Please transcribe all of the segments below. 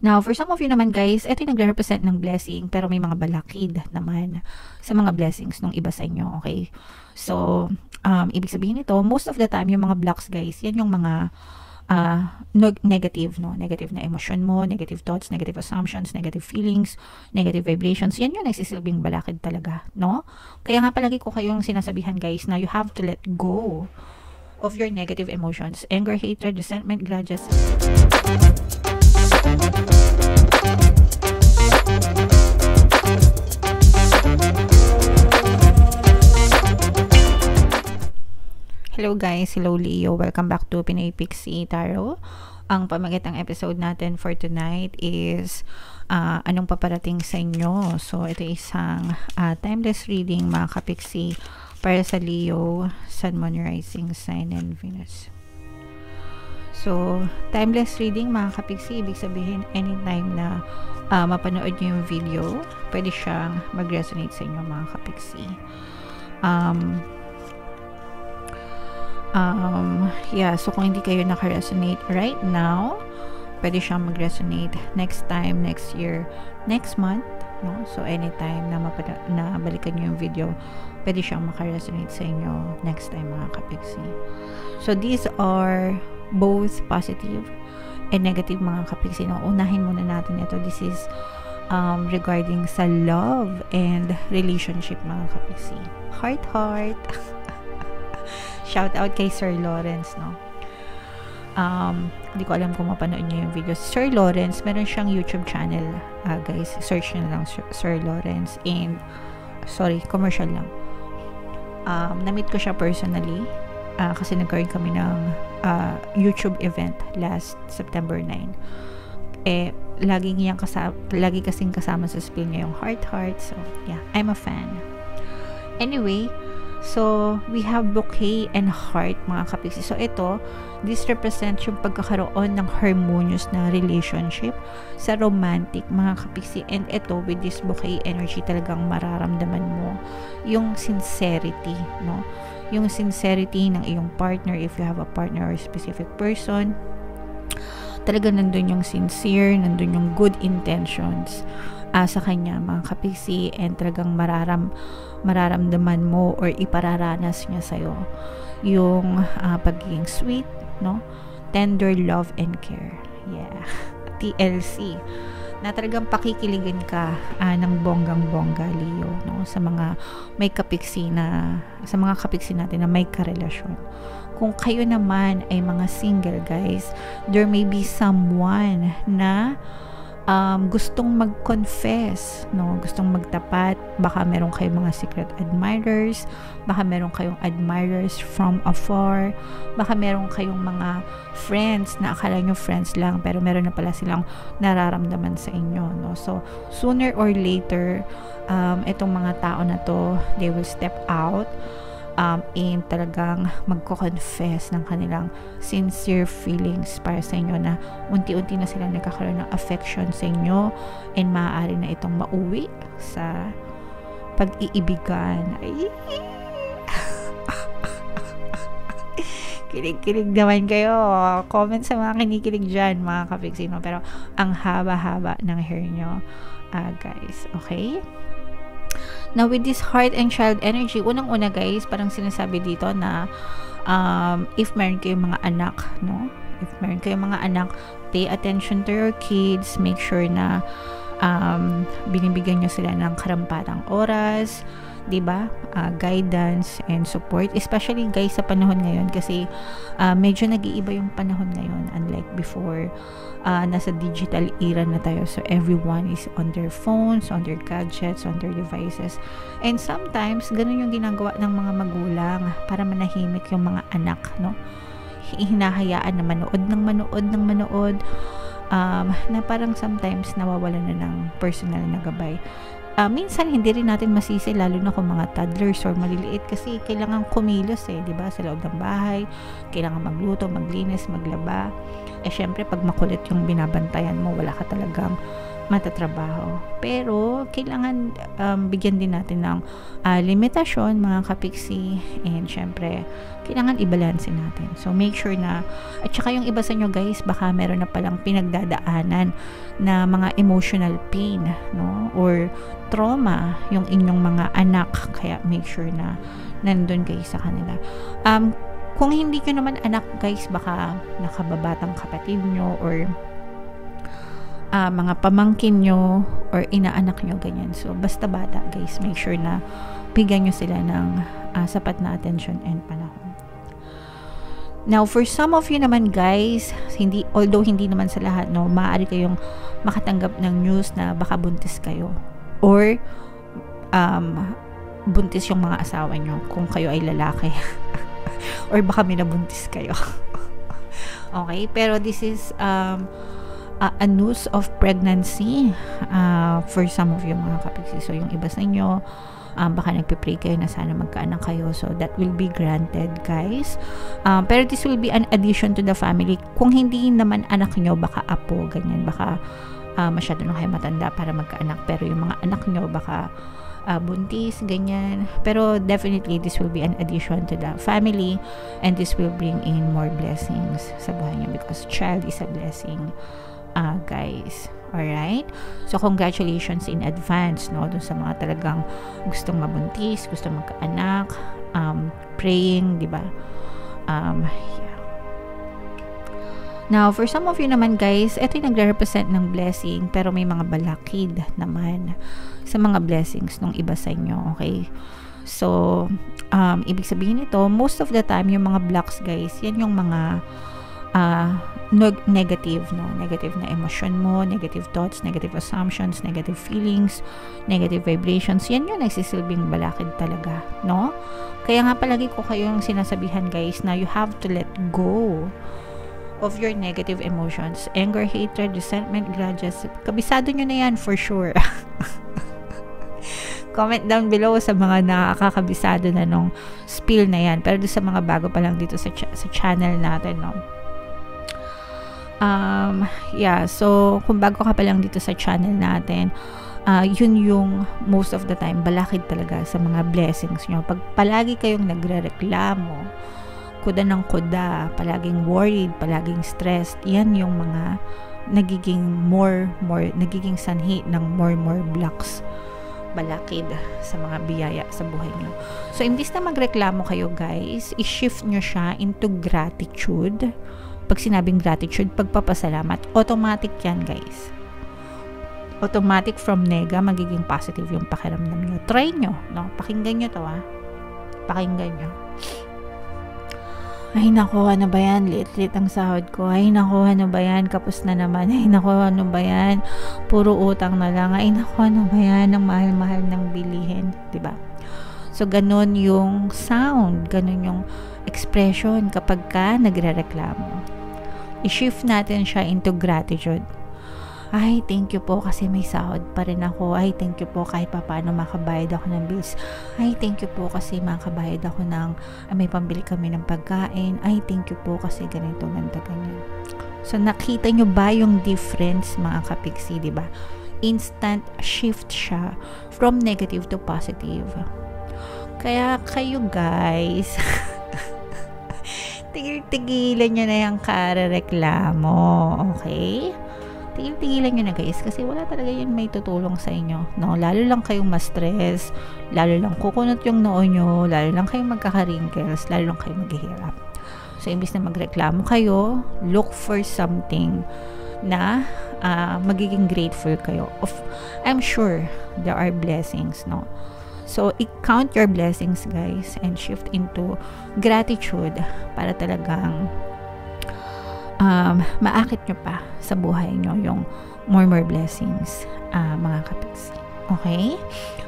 Now, for some of you naman guys, ito yung nagre-represent ng blessing, pero may mga balakid naman sa mga blessings ng iba sa inyo, okay? So, ibig sabihin nito, most of the time, yung mga blocks guys, yan yung mga negative, no? Negative na emotion mo, negative thoughts, negative assumptions, negative feelings, negative vibrations. Yan yung nagsisilbing balakid talaga, no? Kaya nga palagi ko kayong sinasabihan guys na you have to let go of your negative emotions, anger, hatred, resentment, grudges. Hello guys, hello Leo, welcome back to Pinay Pixie Tarot. Ang pamagatang episode natin for tonight is anong paparating sa inyo. So ito isang timeless reading mga kapixie para sa Leo, Sun, Moon, Rising, Sign, and Venus. So timeless reading mga kapixie, ibig sabihin anytime na mapanood nyo yung video, pwede siyang mag-resonate sa inyo mga kapixie. Yeah, so kung hindi kayo naka-resonate right now, pwede siyang mag-resonate next time, next year, next month, no? So anytime na balikan nyo yung video, pwede siyang maka-resonate sa inyo next time mga kapixie. So these are both positive and negative mga kapixie. No? Unahin muna natin ito. This is regarding sa love and relationship mga kapixie. Heart. Shout out kay Sir Lawrence, no? Hindi ko alam kung mapanood niyo yung video. Sir Lawrence, meron siyang YouTube channel, guys. Search niyo lang Sir Lawrence, and sorry, commercial lang. Na-meet ko siya personally kasi nagkaroon kami ng YouTube event last September 9. Lagi kasing kasama sa spill niya yung heart. So yeah, I'm a fan. Anyway, so we have bouquet and heart mga kapixie. So this represents yung pagkakaroon ng harmonious na relationship sa romantic mga kapixie. And with this bouquet energy, talagang mararamdaman mo yung sincerity, no? Yung sincerity ng iyong partner, if you have a partner or a specific person. Talaga nandun yung sincere, nandun yung good intentions sa kanya mga kapixie, and talagang mararamdaman mo or ipararanas niya sa'yo yung pagiging sweet, no? Tender love and care. Yeah. TLC. Na talagang pakikiligan ka ng bonggang-bongga, Leo, no? Sa mga may kapixie sa mga kapixie natin na may karelasyon. Kung kayo naman ay mga single, guys, there may be someone na gustong mag-confess, no? Gustong magtapat. Baka meron kayong mga secret admirers, baka meron kayong admirers from afar, baka meron kayong mga friends na akala nyo friends lang, pero meron na pala silang nararamdaman sa inyo, no? So sooner or later, itong mga tao na to, they will step out and talagang magko-confess ng kanilang sincere feelings para sa inyo, na unti-unti na silang nagkakaroon ng affection sa inyo, and maaari na itong mauwi sa pag-iibigan. Ay! Kilig-kilig naman kayo. Comment sa mga kinikilig dyan mga kapixie, no? Pero ang haba-haba ng hair nyo, guys. Okay? Now, with this heart and child energy, unang-una guys, parang sinasabi dito na if meron kayong mga anak, no? If meron kayong mga anak, pay attention to your kids. Make sure na binibigyan nyo sila ng karampatang oras, diba? Guidance and support. Especially guys sa panahon ngayon, kasi medyo nag-iiba yung panahon ngayon. Unlike before, nasa digital era na tayo. So everyone is on their phones, on their gadgets, on their devices. And sometimes, ganun yung ginagawa ng mga magulang para manahimik yung mga anak, no? Hinahayaan na manood, na parang sometimes nawawalan na ng personal na gabay. Minsan hindi rin natin masisi, lalo na kung mga toddlers or maliliit, kasi kailangan kumilos diba, sa loob ng bahay, kailangan magluto, maglinis, maglaba. Syempre pag makulit yung binabantayan mo, wala ka talagang matatrabaho. Pero, kailangan bigyan din natin ng limitasyon, mga kapiksi, and syempre, kailangan i-balance natin. So, make sure na, at saka yung iba sa inyo guys, baka meron na palang pinagdadaanan na mga emotional pain, no? Or trauma, yung inyong mga anak. Kaya, make sure na nandun kayo sa kanila. Kung hindi ko naman anak guys, baka nakababatang kapatid nyo or mga pamangkin nyo or inaanak nyo, ganyan. So, basta bata guys, make sure na bigyan nyo sila ng sapat na attention and panahon. Now, for some of you naman guys, although hindi naman sa lahat, no, maaari kayong makatanggap ng news na baka buntis kayo or buntis yung mga asawa nyo kung kayo ay lalaki or baka minabuntis kayo. Okay, pero this is a news of pregnancy for some of you mga kapiksi. So yung iba sa inyo, baka nagpe-pray kayo na sana magkaanak kayo, so that will be granted guys. Pero this will be an addition to the family. Kung hindi naman anak nyo, baka apo, ganyan, baka masyado na kayo matanda para magkaanak, pero yung mga anak nyo baka buntis, ganyan. Pero definitely this will be an addition to the family, and this will bring in more blessings sa buhay nyo, because child is a blessing guys. Alright? So, congratulations in advance, no? Dun sa mga talagang gustong mabuntis, gustong magkaanak, praying, di ba? Yeah. Now, for some of you naman guys, ito yung nagre-represent ng blessing, pero may mga balakid naman sa mga blessings ng iba sa inyo, okay? So, ibig sabihin ito, most of the time, yung mga blocks guys, yan yung mga negative, no? Negative na emosyon mo, negative thoughts, negative assumptions, negative feelings, negative vibrations. Yan yung nagsisilbing balakid talaga, no? Kaya nga palagi ko kayong sinasabihan guys na you have to let go of your negative emotions, anger, hatred, resentment, grudges. Kabisado nyo na yan for sure. Comment down below sa mga nakakabisado na nung spill na yan. Pero doon sa mga bago pa lang dito sa channel natin, no? Yeah, so kung bago ka pa lang dito sa channel natin, yun yung most of the time balakid talaga sa mga blessings nyo. Pag palagi kayong nagrereklamo, kuda ng kuda, palaging worried, palaging stressed, yan yung mga nagiging nagiging sanhi ng more blocks, balakid sa mga biyaya sa buhay nyo. So, imbis na magreklamo kayo guys, i-shift nyo siya into gratitude. Pag sinabing gratitude, pagpapasalamat, automatic yan guys. Automatic from nega, magiging positive yung pakiramdam nyo. Try nyo, no? Pakinggan nyo to, pakinggan nyo. Ay nako, ano ba yan? Liit-liit ang sahod ko. Ay nako, ano ba yan? Kapos na naman. Ay nako, ano ba yan? Puro utang na lang. Ay nako, ano ba yan? Ang mahal-mahal ng bilihin, diba? So, ganun yung sound, ganun yung expression kapag ka nagre-reklamo. I-shift natin siya into gratitude. Ay, thank you po kasi may sahod pa rin ako. Ay, thank you po kahit pa paano makabayad ako ng bills. Ay, thank you po kasi makabayad ako ng, may pambili kami ng pagkain. Ay, thank you po kasi ganito, ganyan. So, nakita nyo ba yung difference mga kapiksi, diba? Instant shift siya from negative to positive. Kaya kayo guys, tigil-tigilan nyo na yung kare-reklamo, okay? Tigil-tigilan nyo na guys, kasi wala talaga yun may tutulong sa inyo, no? Lalo lang kayong ma-stress, lalo lang kukunot yung noo nyo, lalo lang kayong magkaka-wrinkles, lalo lang kayong maghihirap. So, imbis na magreklamo kayo, look for something na magiging grateful kayo. I'm sure there are blessings, no? So, i-count your blessings guys and shift into gratitude para talagang maakit nyo pa sa buhay nyo yung more blessings, mga kapiksi. Okay?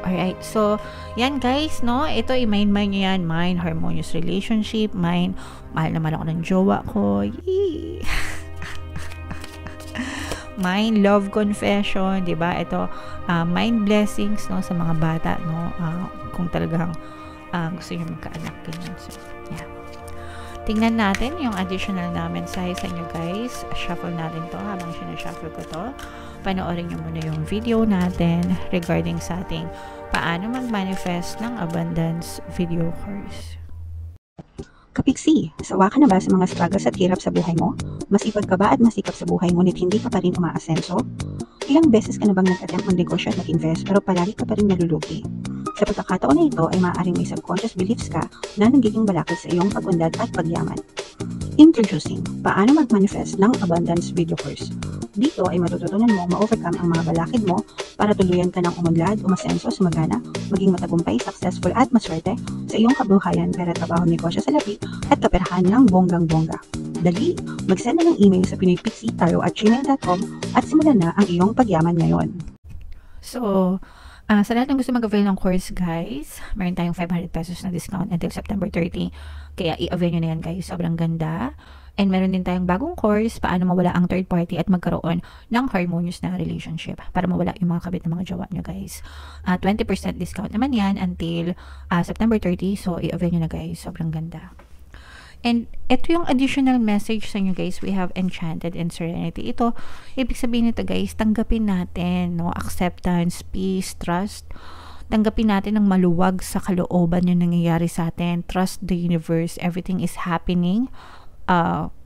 Alright. So, yan guys, no? Ito, i-mind nyo yan. Mind, harmonious relationship. Mind, mahal naman ako ng jowa ko. Yee! Mind, love confession, diba? Ito, mind blessings, no? Sa mga bata, no? Kung talagang gusto nyo magkaanak, ganyan. So, yeah. Tingnan natin yung additional na mensahe sa inyo guys. Shuffle natin to habang sinashuffle ko to panoorin nyo muna yung video natin regarding sa ating paano mag-manifest ng abundance video course. Kapiksi, sawa ka na ba sa mga struggles at hirap sa buhay mo? Masipag ka ba at masikap sa buhay ngunit hindi ka pa rin umaasenso? Ilang beses ka na bang nag-attempt mag-negosyo at mag-invest pero palagi ka pa rin nalulugi? Sa pagkakataon na ito ay maaaring may subconscious beliefs ka na nagiging balakid sa iyong pag-unlad at pagyaman. Introducing, paano mag-manifest ng abundance video course. Dito ay matututunan mo ma-overcome ang mga balakid mo para tuluyan ka ng umunlad, umasenso, sumagana, maging matagumpay, successful at maswerte sa iyong kabuhayan, pera, trabaho, negosyo sa labi at kaperahan ng bonggang-bongga. Dali, mag-send na ng email sa pinoypixie@gmail.com at simulan na ang iyong pagyaman ngayon. So, sa lahat ng gusto mag-avail ng course, guys, meron tayong 500 pesos na discount until September 30. Kaya i-avail nyo na yan, guys. Sobrang ganda. And meron din tayong bagong course, paano mawala ang third party at magkaroon ng harmonious na relationship para mawala yung mga kabit ng mga jowa nyo, guys. 20% discount naman yan until September 30. So, i-avail nyo na, guys. Sobrang ganda. And ito yung additional message sa inyo, guys. We have enchanted and serenity. Ito, ibig sabihin nito, guys, tanggapin natin, no? Acceptance, peace, trust. Tanggapin natin ang maluwag sa kalooban yung nangyayari sa atin. Trust the universe. Everything is happening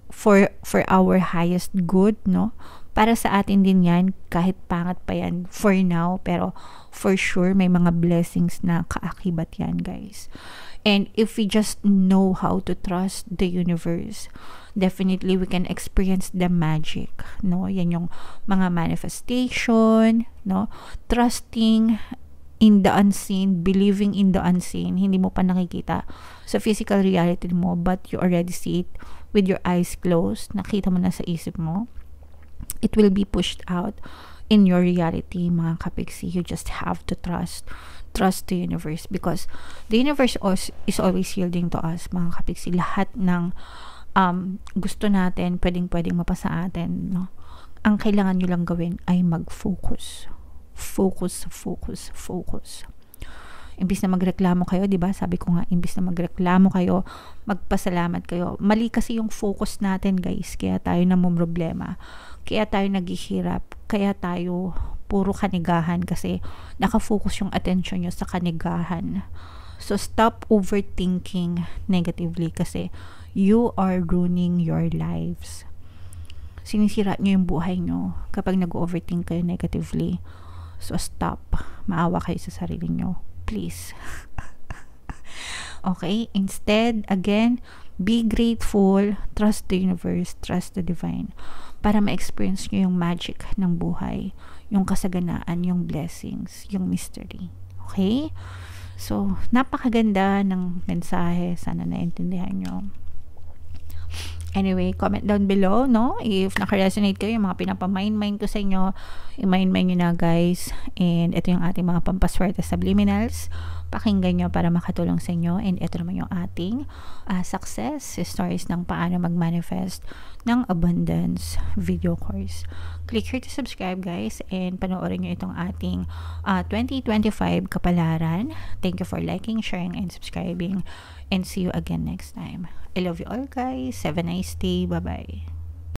for our highest good, no? Para sa atin din yan, kahit pangat pa yan for now, pero for sure, may mga blessings na kaakibat yan, guys. And if we just know how to trust the universe, definitely we can experience the magic, no? Yan yung mga manifestation, no? Trusting in the unseen, believing in the unseen. Hindi mo pa nakikita sa physical reality mo, but you already see it with your eyes closed. Nakita mo na sa isip mo. It will be pushed out in your reality, mga kapiksi. You just have to trust the universe, because the universe is always yielding to us, mga kapiksi. Lahat ng gusto natin, pwedeng mapasa atin, no? Ang kailangan nyo lang gawin ay mag-focus. Focus. Imbis na magreklamo kayo, di ba? Sabi ko nga, imbis na magreklamo kayo, magpasalamat kayo. Mali kasi yung focus natin, guys. Kaya tayo namumroblema. Kaya tayo naghihirap. Kaya tayo puro kanigahan kasi nakafocus yung attention nyo sa kanigahan. So, stop overthinking negatively kasi you are ruining your lives. Sinisira nyo yung buhay nyo kapag nag-overthink kayo negatively. So, stop. Maawa kayo sa sarili nyo. Please. Okay? Instead, again, be grateful, trust the universe, trust the divine, para ma-experience nyo yung magic ng buhay, yung kasaganaan, yung blessings, yung mystery. Okay? So, napakaganda ng mensahe. Sana naintindihan nyo. Anyway, comment down below, no? If naka-resonate kayo, yung mga pinapamind-mind ko sa inyo, i-mind-mind nyo na, guys. And ito yung ating mga pampaswerte subliminals. Pakinggan nyo para makatulong sa inyo. And ito naman yung ating success stories ng paano mag-manifest ng abundance video course. Click here to subscribe, guys. And panoorin nyo itong ating 2025 kapalaran. Thank you for liking, sharing, and subscribing. And see you again next time. I love you all, guys. Have a nice day. Bye-bye.